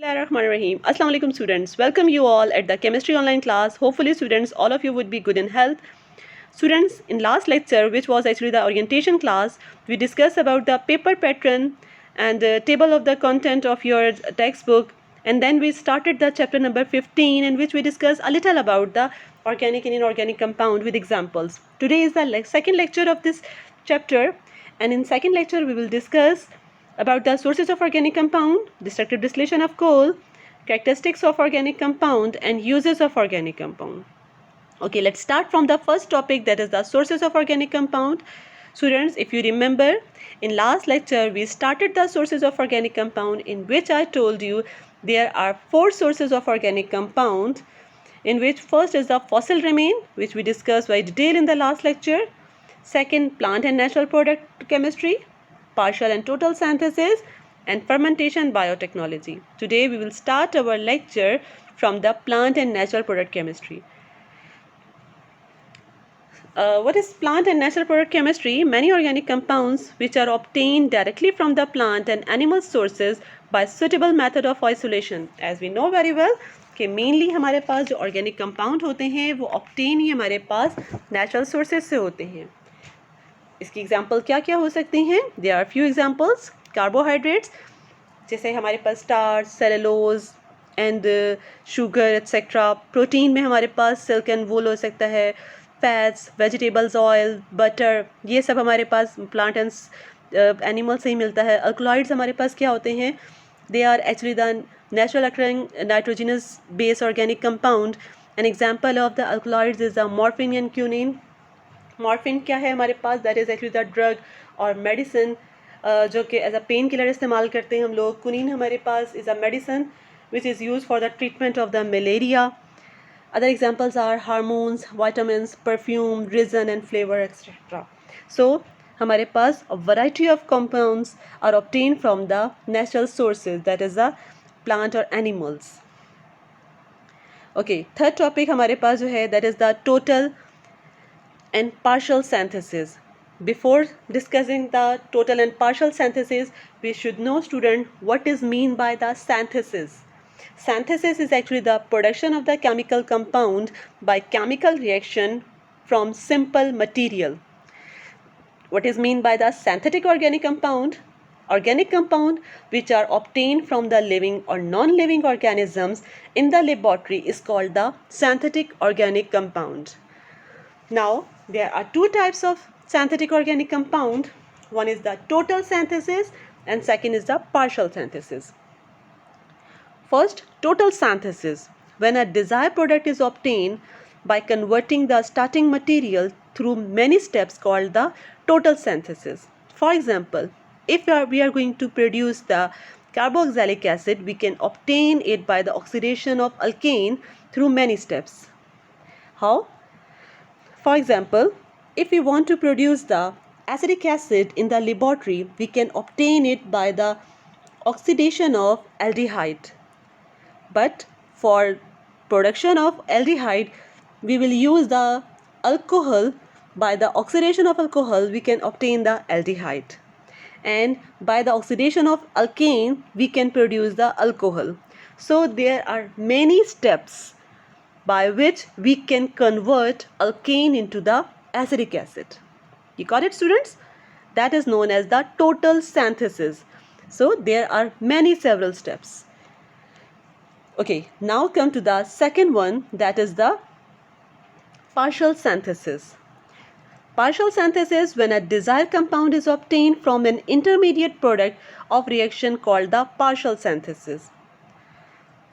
Bismillahirrahmanirrahim. Assalamu alaikum students. Welcome you all at the chemistry online class. Hopefully students, all of you would be good in health. Students, in last lecture, which was actually the orientation class, we discussed about the paper pattern and the table of the content of your textbook. And then we started the chapter number 15 in which we discussed a little about the organic and inorganic compound with examples. Today is the second lecture of this chapter, and in second lecture we will discuss about the sources of organic compound, destructive distillation of coal, characteristics of organic compound, and uses of organic compound. Okay, let's start from the first topic, that is the sources of organic compound. Students, if you remember, in last lecture we started the sources of organic compound, in which I told you there are four sources of organic compound, in which first is the fossil remain, which we discussed by detail in the last lecture. Second, plant and natural product chemistry, partial and total synthesis, and fermentation biotechnology. Today we will start our lecture from the plant and natural product chemistry. What is plant and natural product chemistry? Many organic compounds which are obtained directly from the plant and animal sources by suitable method of isolation. As we know very well कि mainly हमारे पास जो organic compound होते हैं वो obtain ही हमारे पास natural sources से होते हैं. इसकी एग्जाम्पल क्या क्या हो सकती हैं? There are few examples. Carbohydrates, जैसे हमारे पास starch, cellulose and sugar etcetera. Protein में हमारे पास सिल्क एंड वूल हो सकता है. फैट्स, वेजिटेबल्स ऑयल, बटर, ये सब हमारे पास प्लांट एंड एनिमल से ही मिलता है. अल्कलॉइड्स हमारे पास क्या होते हैं? They are actually the natural occurring nitrogenous base organic compound. An example of the alkaloids is the morphine and quinine. Morphine क्या है हमारे पास? That is actually the drug और मेडिसिन जो कि एज अ पेन किलर इस्तेमाल करते हैं हम लोग. कुनीन हमारे पास is a medicine which is use for the treatment of the malaria. Other examples are hormones, vitamins, perfume, resin and flavour etcetera. So हमारे पास a variety of compounds are obtain from the natural sources, that is the plant और animals. Okay, third topic हमारे पास जो है that is the total and partial synthesis. Before discussing the total and partial synthesis, we should know, student, what is mean by the synthesis. Synthesis is actually the production of the chemical compound by chemical reaction from simple material. What is mean by the synthetic organic compound? Organic compound which are obtained from the living or non-living organisms in the laboratory is called the synthetic organic compound. Now, there are two types of synthetic organic compound. One is the total synthesis and second is the partial synthesis. First, total synthesis. When a desired product is obtained by converting the starting material through many steps called the total synthesis. For example, if we are going to produce the carboxylic acid, we can obtain it by the oxidation of alkane through many steps. How? For example, if we want to produce the acetic acid in the laboratory, we can obtain it by the oxidation of aldehyde. But for production of aldehyde, we will use the alcohol. By the oxidation of alcohol, we can obtain the aldehyde. And by the oxidation of alkane, we can produce the alcohol. So there are many steps by which we can convert alkane into the acetic acid. You got it, students? That is known as the total synthesis. So there are several steps. Okay, now come to the second one, that is the partial synthesis. Partial synthesis, when a desired compound is obtained from an intermediate product of reaction called the partial synthesis.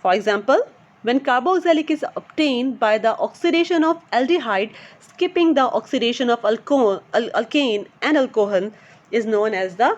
For example, when carboxylic is obtained by the oxidation of aldehyde, skipping the oxidation of alkane and alcohol is known as the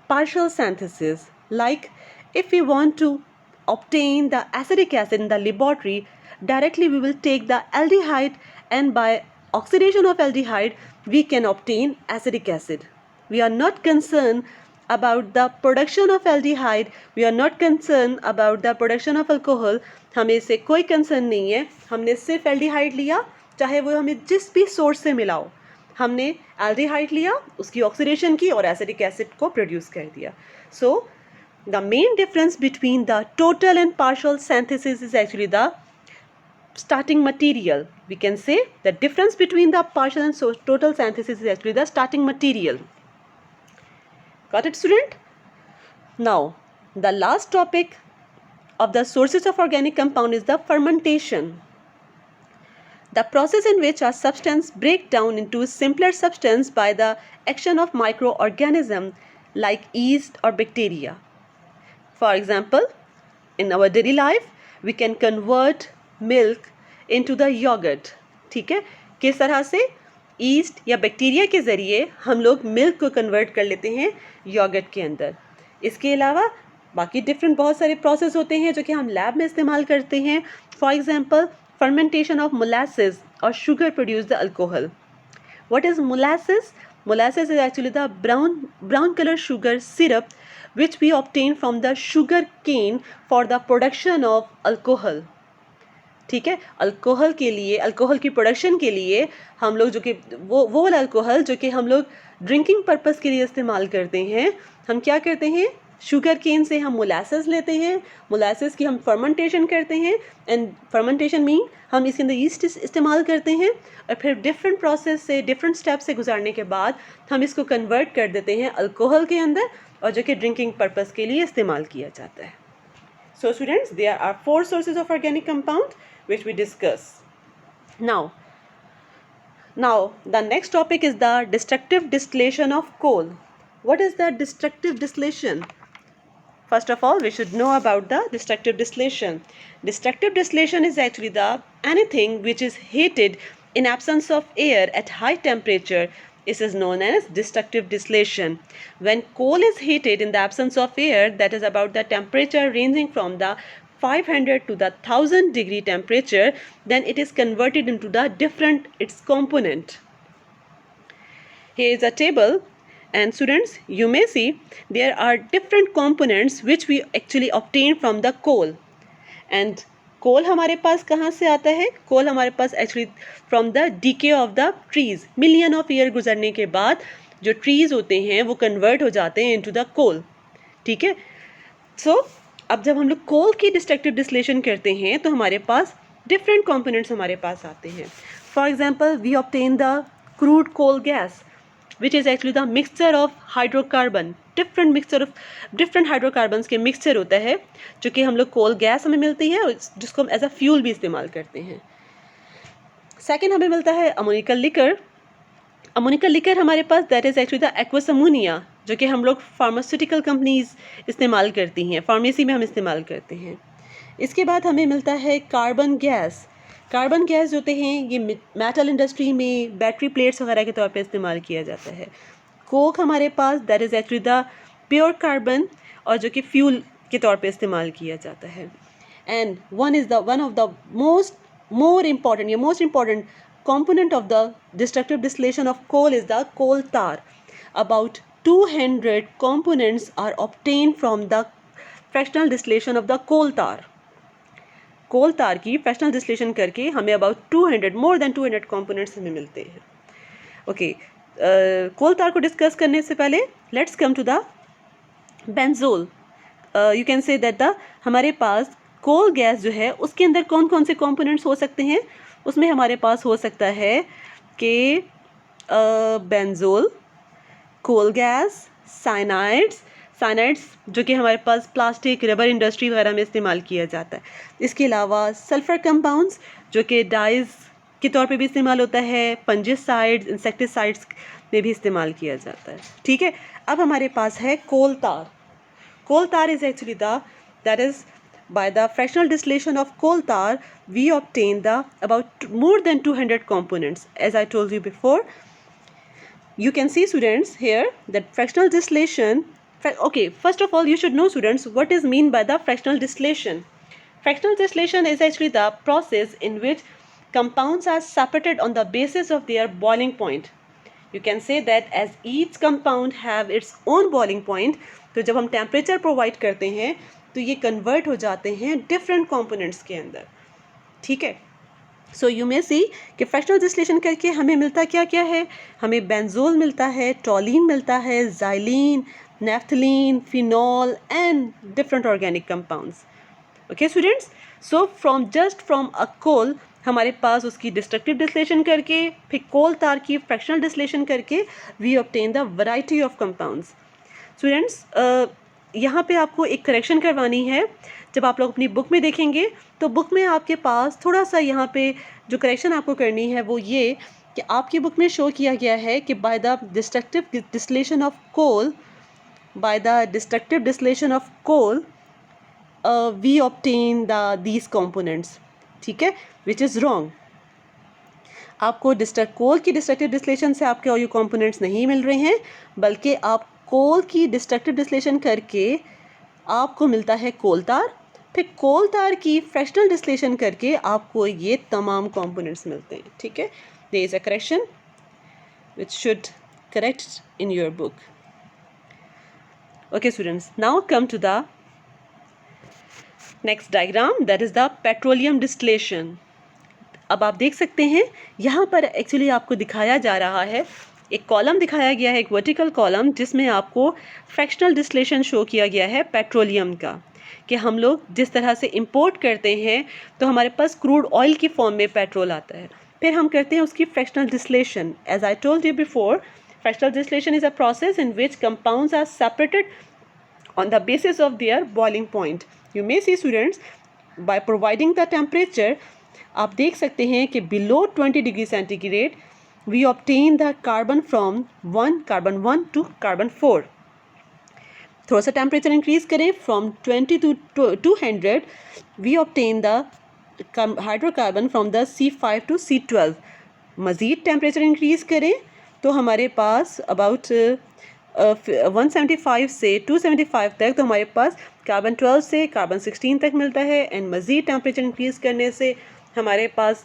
partial synthesis. Like if we want to obtain the acetic acid in the laboratory, directly we will take the aldehyde and by oxidation of aldehyde we can obtain acetic acid. We are not concerned about the production of aldehyde, we are not concerned about the production of alcohol. हमें इससे कोई concern नहीं है. हमने सिर्फ aldehyde लिया, चाहे वो हमें जिस भी सोर्स से मिला हो, हमने एल्डिहाइड लिया, उसकी ऑक्सीडेशन की और एसिटिक एसिड को प्रोड्यूस कर दिया. सो the main difference between the total and partial synthesis is actually the starting material. We can say the difference between the partial and total synthesis is actually the starting material. Got it, student? Now, the last topic of the sources of organic compound is the fermentation. The process in which a substance breaks down into simpler substance by the action of microorganisms like yeast or bacteria. For example, in our daily life, we can convert milk into the yogurt. ठीक है, किस तरह से east या bacteria के ज़रिए हम लोग मिल्क को कन्वर्ट कर लेते हैं योगर्ट के अंदर. इसके अलावा बाकी डिफरेंट बहुत सारे प्रोसेस होते हैं जो कि हम लैब में इस्तेमाल करते हैं. For example, fermentation of molasses or sugar produce the alcohol. What is molasses? Molasses is actually the brown color sugar syrup which we obtain from the sugar cane for the production of alcohol. ठीक है, alcohol के लिए, alcohol की production के लिए हम लोग जो कि वो वाला अल्कोहल जो कि हम लोग ड्रिंकिंग पर्पस के लिए इस्तेमाल करते हैं, हम क्या करते हैं, शुगर केन से हम मोलासेस लेते हैं, मोलासेस की हम फर्मेंटेशन करते हैं, एंड फर्मेंटेशन मीन हम इसके अंदर ईस्ट इस्तेमाल करते हैं और फिर डिफरेंट प्रोसेस से, डिफरेंट स्टेप से गुजारने के बाद हम इसको कन्वर्ट कर देते हैं अल्कोहल के अंदर और जो कि ड्रिंकिंग पर्पस के लिए इस्तेमाल किया जाता है. So students, there are 4 sources of organic compound which we discuss. Now the next topic is the destructive distillation of coal. What is the destructive distillation? First of all, we should know about the destructive distillation. Destructive distillation is actually the anything which is heated in absence of air at high temperature. This is known as destructive distillation. When coal is heated in the absence of air, that is about the temperature ranging from the 500 to the 1000 degree temperature, then it is converted into the different its component. Here is a table, and students, you may see there are different components which we actually obtain from the coal. And कोल हमारे पास कहाँ से आता है? Coal हमारे पास actually from the decay of the trees. Million of year गुजरने के बाद जो ट्रीज होते हैं वो कन्वर्ट हो जाते हैं इनटू द कोल. ठीक है, सो अब जब हम लोग कोल की डिस्ट्रक्टिव डिस्टिलेशन करते हैं तो हमारे पास डिफरेंट कंपोनेंट्स हमारे पास आते हैं. For example, we obtain the crude coal gas which is actually the mixture of hydrocarbon. Different hydrocarbons के मिक्सचर होता है जो कि हम लोग कोल गैस हमें मिलती है, जिसको हम एज अ फ्यूल भी इस्तेमाल करते हैं. सेकेंड हमें मिलता है अमोनिकल लिकर. अमोनिकल लिकर हमारे पास that is actually the aqueous ammonia जो कि हम लोग फार्मास्यूटिकल कंपनीज इस्तेमाल करती हैं, फार्मेसी में हम इस्तेमाल करते हैं. इसके बाद हमें मिलता है कार्बन गैस. कार्बन गैस जो होते हैं ये मेटल इंडस्ट्री में बैटरी प्लेट्स वगैरह के तौर पे इस्तेमाल किया जाता है. कोक हमारे पास that is actually the pure carbon और जो कि फ्यूल के तौर पे इस्तेमाल किया जाता है. And one of the most important component of the destructive distillation of coal is the coal tar. About 200 components are obtained from the fractional distillation of the coal tar. Coal tar की fractional distillation करके हमें about more than 200 components हमें मिलते हैं. Okay, कोल तार को discuss करने से पहले let's come to the benzol. You can say that the हमारे पास कोल गैस जो है उसके अंदर कौन कौन से कंपोनेंट्स हो सकते हैं. उसमें हमारे पास हो सकता है कि बेंजोल, कोल गैस, साइनाइड्स जो कि हमारे पास प्लास्टिक, रबर इंडस्ट्री वगैरह में इस्तेमाल किया जाता है. इसके अलावा सल्फर कंपाउंड्स जो कि डाइज के तौर पे भी इस्तेमाल होता है, फंजिसाइड्स, इंसेक्टिसाइड्स में भी इस्तेमाल किया जाता है. ठीक है, अब हमारे पास है कोल तार. कोल तार is actually that is by the fractional distillation of coal tar we obtain the about more than 200 components. As I told you before, you can see students here that fractional distillation. Okay, first of all you should know students what is mean by the fractional distillation. Fractional distillation is actually the process in which compounds are separated on the basis of their boiling point. You can say that as each compound have its own boiling point, तो जब हम temperature provide करते हैं तो ये convert हो जाते हैं डिफरेंट कंपोनेंट्स के अंदर. ठीक है, सो यू मे सी कि फ्रैक्शनल डिस्टिलेशन करके हमें मिलता क्या क्या है. हमें बेंजोल मिलता है, टोलिन मिलता है, xylene, naphthalene, phenol, and different organic compounds. Okay students, so from a coal हमारे पास उसकी डिस्ट्रक्टिव डिस्टिलेशन करके फिर कोल तार की फ्रैक्शनल डिस्टिलेशन करके we obtain the variety of compounds. Students, यहाँ पे आपको एक करेक्शन करवानी है. जब आप लोग अपनी बुक में देखेंगे तो बुक में आपके पास थोड़ा सा यहाँ पे जो करेक्शन आपको करनी है वो ये कि आपकी बुक में शो किया गया है कि by the destructive distillation of coal, by the destructive distillation of coal we obtain these components. ठीक है, विच इज़ रॉन्ग. आपको कोल की डिस्ट्रक्टिव डिस्टिलेशन से आपके और ये कंपोनेंट्स नहीं मिल रहे हैं, बल्कि आप कोल की डिस्ट्रक्टिव डिस्टिलेशन करके आपको मिलता है कोल तार, फिर कोल तार की फ्रैक्शनल डिस्टिलेशन करके आपको ये तमाम कंपोनेंट्स मिलते हैं. ठीक है, there is a correction which should correct in your book. Okay students, now come to the next diagram, that is the petroleum distillation. अब आप देख सकते हैं यहाँ पर एक्चुअली आपको दिखाया जा रहा है, एक कॉलम दिखाया गया है, एक वर्टिकल कॉलम जिसमें आपको फ्रैक्शनल डिस्टिलेशन शो किया गया है पेट्रोलियम का, कि हम लोग जिस तरह से इंपोर्ट करते हैं तो हमारे पास क्रूड ऑयल की फॉर्म में पेट्रोल आता है, फिर हम करते हैं उसकी fractional distillation. As I told you before, fractional distillation is a process in which compounds are separated on the basis of their boiling point. You may see students, by providing the temperature, आप देख सकते हैं कि below 20 degree centigrade we obtain the carbon from carbon 1 to carbon 4. थोड़ा सा temperature increase करें from 20 to 200 we obtain the hydrocarbon from the C5 to C12. मज़ीद temperature increase करें तो हमारे पास अबाउट 175 से 275 तक तो हमारे पास कार्बन 12 से कार्बन 16 तक मिलता है. एंड मज़ीद टेम्परेचर इंक्रीज़ करने से हमारे पास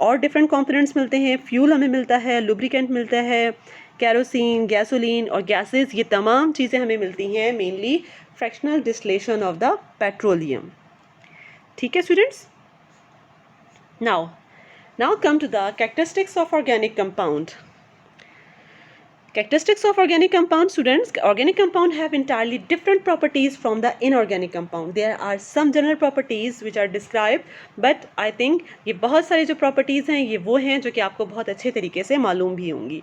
और डिफरेंट कंपोनेंट्स मिलते हैं. फ्यूल हमें मिलता है, लुब्रिकेंट मिलता है, कैरोसिन, गैसोलीन और गैसेस, ये तमाम चीज़ें हमें मिलती हैं mainly fractional distillation of the petroleum. ठीक है students, now come to the characteristics of organic compound. Characteristics of organic compound, students. Organic compound have entirely different properties from the inorganic compound. There are some general properties which are described, but I think ये बहुत सारी जो properties हैं ये वो हैं जो कि आपको बहुत अच्छे तरीके से मालूम भी होंगी.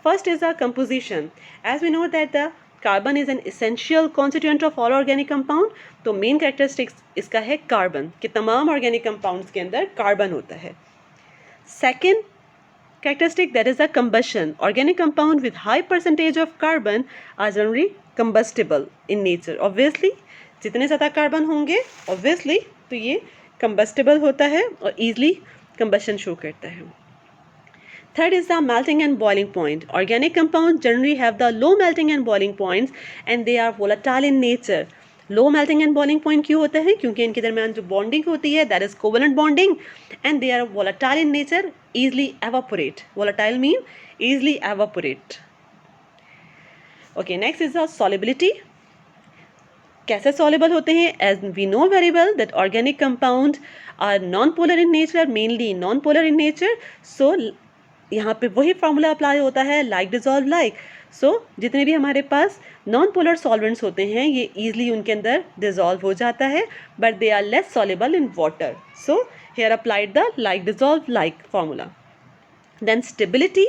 First is the composition. As we know that the carbon is an essential constituent of all organic compound, तो main characteristics इसका है carbon, कि तमाम organic compounds के अंदर carbon होता है. Second characteristic, that is the combustion. Organic compound with high percentage of carbon are generally combustible in nature. Obviously जितने ज़्यादा कार्बन होंगे obviously तो ये combustible होता है और easily combustion show करता है. Third is the melting and boiling point. Organic compounds generally have the low melting and boiling points and they are volatile in nature. Low melting and boiling point क्यों होता है? क्योंकि इनके दरमियान जो bonding होती है that is covalent bonding and they are volatile in nature, easily evaporate. Volatile mean easily evaporate. Okay, next is the solubility. कैसे soluble होते हैं? As we know very well that organic compound are non-polar in nature, mainly non-polar in nature. So यहाँ पे वही formula apply होता है, like dissolve like. So जितने भी हमारे पास नॉन पोलर सॉल्वेंट्स होते हैं ये ईजिली उनके अंदर डिजॉल्व हो जाता है, but they are less soluble in water. So here applied the like dissolve like formula. Then stability,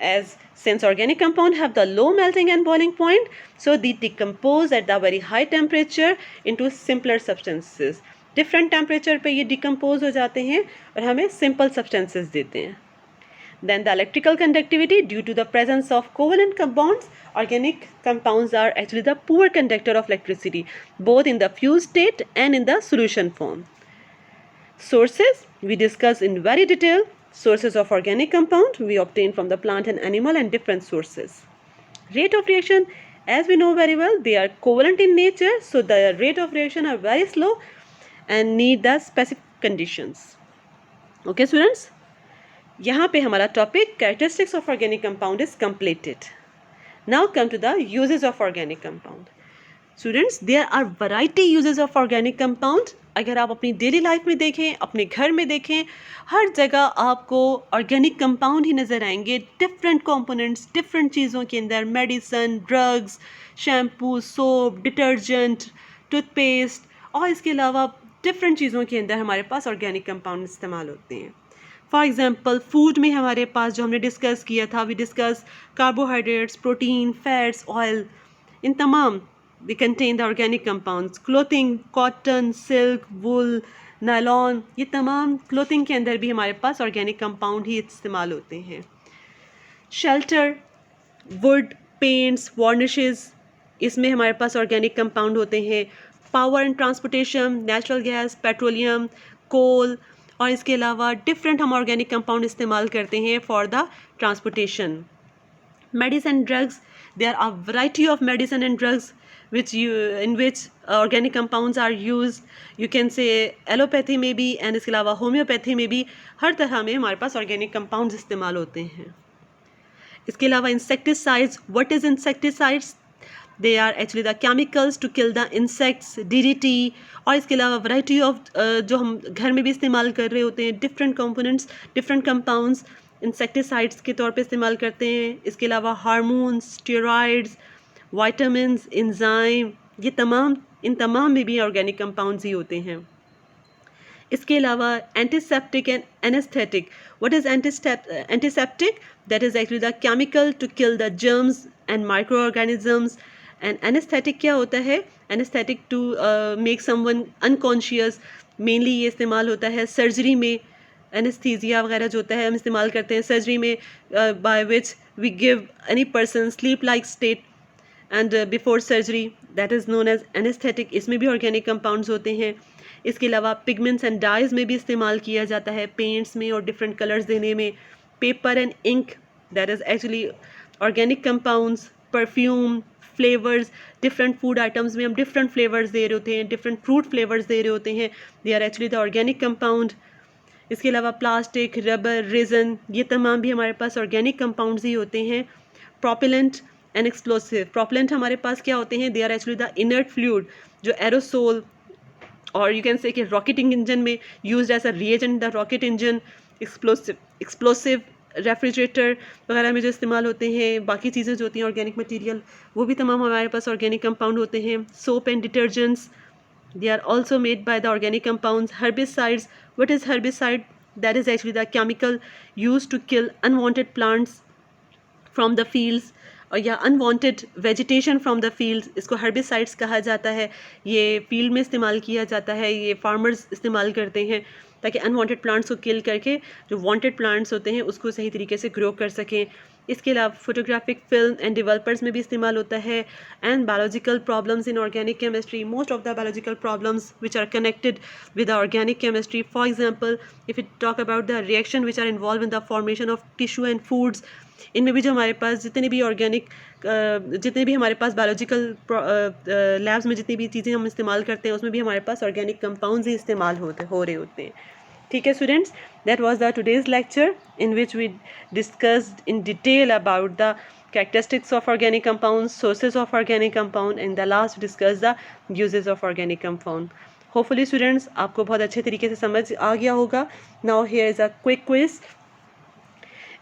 as since organic compound have the low melting and boiling point, so they decompose at the very high temperature into simpler substances. Different temperature पे ये decompose हो जाते हैं और हमें simple substances देते हैं. Then the electrical conductivity, due to the presence of covalent bonds, organic compounds are actually the poor conductor of electricity, both in the fused state and in the solution form. Sources, we discuss in very detail. Sources of organic compound we obtain from the plant and animal and different sources. Rate of reaction, as we know very well, they are covalent in nature, so the rate of reaction are very slow and need the specific conditions. Okay students, यहाँ पे हमारा topic characteristics of organic compound is completed. Now come to the uses of organic compound. Students, there are variety uses of organic compound. अगर आप अपनी daily life में देखें, अपने घर में देखें, हर जगह आपको ऑर्गेनिक कंपाउंड ही नज़र आएंगे, डिफरेंट कंपोनेंट्स, डिफरेंट चीज़ों के अंदर, medicine, drugs, shampoo, soap, detergent, toothpaste और इसके अलावा डिफरेंट चीज़ों के अंदर हमारे पास ऑर्गेनिक कंपाउंड इस्तेमाल होते हैं। फॉर एग्ज़ाम्पल फूड में हमारे पास जो हमने डिस्कस किया था, we discuss carbohydrates, protein, fats, oil, इन तमाम they contain the organic compounds. Clothing, cotton, silk, wool, nylon, ये तमाम क्लोथिंग के अंदर भी हमारे पास ऑर्गेनिक कंपाउंड ही इस्तेमाल होते हैं। शेल्टर, वुड, पेंट्स, वार्निशेस, इसमें हमारे पास ऑर्गेनिक कंपाउंड होते हैं। Power and transportation, natural gas, petroleum, coal और इसके अलावा डिफरेंट हम ऑर्गेनिक कंपाउंड इस्तेमाल करते हैं for the transportation. Medicine drugs, there are a variety of medicine and drugs in which organic compounds are used. You can say allopathy में भी and इसके अलावा होम्योपैथी में भी हर तरह में हमारे पास ऑर्गेनिक कंपाउंड्स इस्तेमाल होते हैं। इसके अलावा insecticides, what is insecticides? They are actually the chemicals to kill the insects, DDT और इसके अलावा वैरायटी ऑफ जो हम घर में भी इस्तेमाल कर रहे होते हैं, different components, different compounds insecticides के तौर पे इस्तेमाल करते हैं। इसके अलावा हार्मोन्स, स्टेरॉइड्स, विटामिन्स, एंजाइम, ये इन तमाम में भी ऑर्गेनिक कंपाउंड्स ही होते हैं। इसके अलावा antiseptic and anaesthetic, what is antiseptic? That is actually the chemical to kill the germs and micro organisms. And anaesthetic क्या होता है? Anaesthetic to make someone unconscious, mainly ये इस्तेमाल होता है सर्जरी में। एनेस्थीसिया वगैरह जो होता है हम इस्तेमाल करते हैं सर्जरी में, by which we give any person sleep like state and before surgery, that is known as anaesthetic. इसमें भी ऑर्गेनिक कंपाउंड्स होते हैं। इसके अलावा पिगमेंट्स एंड डाइज में भी इस्तेमाल किया जाता है, पेंट्स में और डिफरेंट कलर्स देने में। Paper and ink, that is actually organic compounds. Perfume, flavours, different food items में हम डिफरेंट फ्लेवर्स दे रहे होते हैं, डिफरेंट फ्रूट फ्लेवर्स दे रहे होते हैं, they are actually the organic compound. इसके अलावा प्लास्टिक, रबर, रेजन, ये तमाम भी हमारे पास ऑर्गेनिक कंपाउंड्स ही होते हैं। प्रोपेलेंट एंड एक्सप्लोसिव, प्रोपेलेंट हमारे पास क्या होते हैं? They are actually the inert fluid, जो एरोसोल और यू कैन से कि रॉकेटिंग इंजन में used as a reagent the rocket engine. Explosive refrigerator वगैरह में जो इस्तेमाल होते हैं, बाकी चीज़ें जो होती हैं ऑर्गेनिक मटीरियल, वो भी तमाम हमारे पास ऑर्गेनिक कंपाउंड होते हैं। Soap and detergents, they are also made by the organic compounds. Herbicides, what is herbicide? That is actually the chemical used to kill unwanted plants from the fields और या unwanted vegetation from the fields, इसको herbicides कहा जाता है। ये field में इस्तेमाल किया जाता है, ये फार्मर्स इस्तेमाल करते हैं ताकि अनवांटेड प्लांट्स को किल करके जो वांटेड प्लांट्स होते हैं उसको सही तरीके से ग्रो कर सकें। इसके अलावा फोटोग्राफिक फिल्म एंड डेवलपर्स में भी इस्तेमाल होता है। And biological problems in organic chemistry, most of the biological problems which are connected with organic chemistry. For example if you talk about the reaction which are involve in the formation of tissue and foods, इनमें भी जो हमारे पास जितने भी जितने भी हमारे पास biological labs में जितनी भी चीज़ें हम इस्तेमाल करते हैं उसमें भी हमारे पास ऑर्गेनिक कंपाउंड्स ही इस्तेमाल हो रहे होते हैं। ठीक है students, that was the today's lecture in which we discussed in detail about the characteristics of organic compounds, sources of organic compound, and the last discuss the uses of organic compound. Hopefully students आपको बहुत अच्छे तरीके से समझ आ गया होगा. Now here is a quick quiz.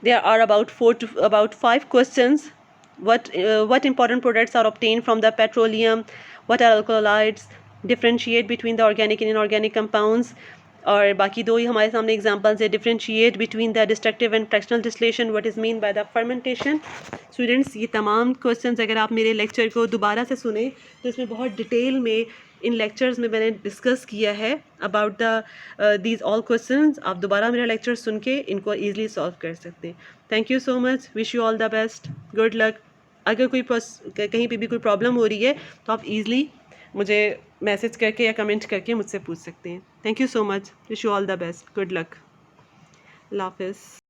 There are about 5 questions. What important products are obtained from the petroleum? What are alkaloids? Differentiate between the organic and inorganic compounds. और बाकी दो ही हमारे सामने एग्जांपल्स है. Differentiate between the destructive and fractional distillation, what is mean by the fermentation. Students ये तमाम questions अगर आप मेरे लेक्चर को दोबारा से सुने तो इसमें बहुत डिटेल में इन लेक्चर्स में मैंने डिस्कस किया है about the these all questions. आप दोबारा मेरा लेक्चर सुन के इनको ईजिली सॉल्व कर सकते हैं. Thank you so much, wish you all the best, good luck. अगर कोई कहीं पे भी कोई प्रॉब्लम हो रही है तो आप ईजिली मुझे मैसेज करके या कमेंट करके मुझसे पूछ सकते हैं. Thank you so much, wish you all the best, good luck, अल्लाह हाफ़िज़.